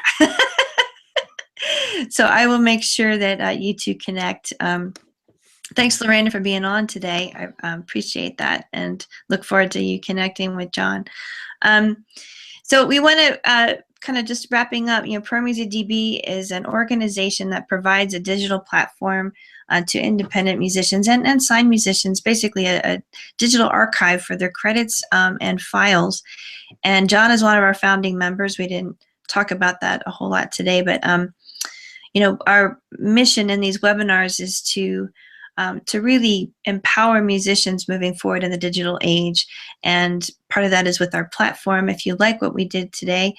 So I will make sure that you two connect. Thanks, Lorena, for being on today. I appreciate that and look forward to you connecting with John. So we want to kind of just wrapping up, ProMusicDB is an organization that provides a digital platform to independent musicians and signed musicians, basically a digital archive for their credits and files. And John is one of our founding members. We didn't talk about that a whole lot today, but our mission in these webinars is to really empower musicians moving forward in the digital age. And part of that is with our platform. If you like what we did today,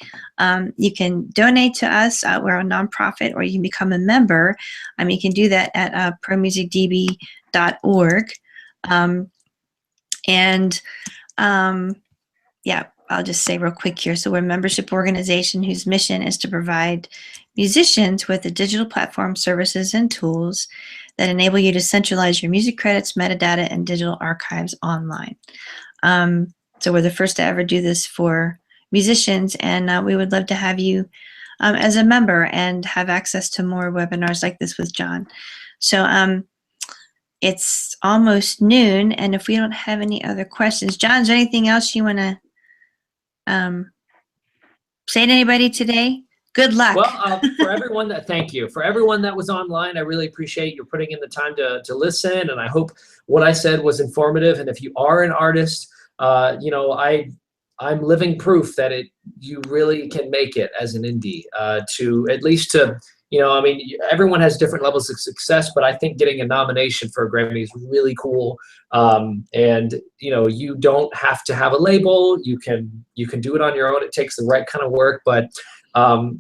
you can donate to us. We're a nonprofit, or you can become a member. You can do that at ProMusicDB.org. I'll just say real quick here. So we're a membership organization whose mission is to provide musicians with the digital platform services and tools that enable you to centralize your music credits, metadata, and digital archives online. So we're the first to ever do this for musicians, and we would love to have you as a member and have access to more webinars like this with John. So it's almost noon, and if we don't have any other questions, John, is there anything else you want to say to anybody today? Good luck. Well, thank you. For everyone that was online, I really appreciate you putting in the time to listen, and I hope what I said was informative. And if you are an artist, I'm living proof that you really can make it as an indie. Everyone has different levels of success, but I think getting a nomination for a Grammy is really cool. You don't have to have a label. You can do it on your own. It takes the right kind of work, but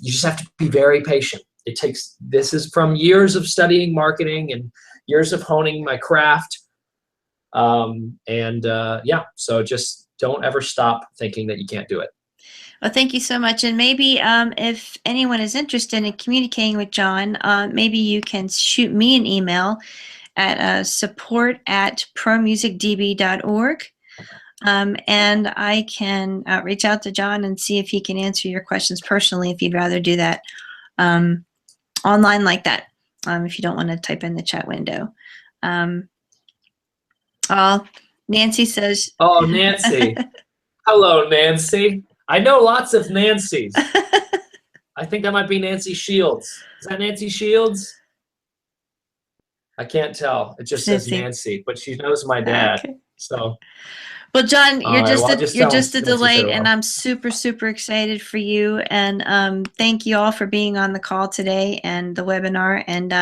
you just have to be very patient. This is from years of studying marketing and years of honing my craft. So just don't ever stop thinking that you can't do it. Well, thank you so much. And maybe if anyone is interested in communicating with John, maybe you can shoot me an email at support@promusicdb.org. And I can reach out to John and see if he can answer your questions personally, if you'd rather do that online like that, if you don't want to type in the chat window. Oh, Nancy says. Oh, Nancy. Hello, Nancy. I know lots of Nancys. I think that might be Nancy Shields. Is that Nancy Shields? I can't tell. It just says Nancy, but she knows my dad. Okay. So. Well, John, All right, well, I'll just you're tell just a Nancy delight, so and well. I'm super, super excited for you. And thank you all for being on the call today and the webinar. And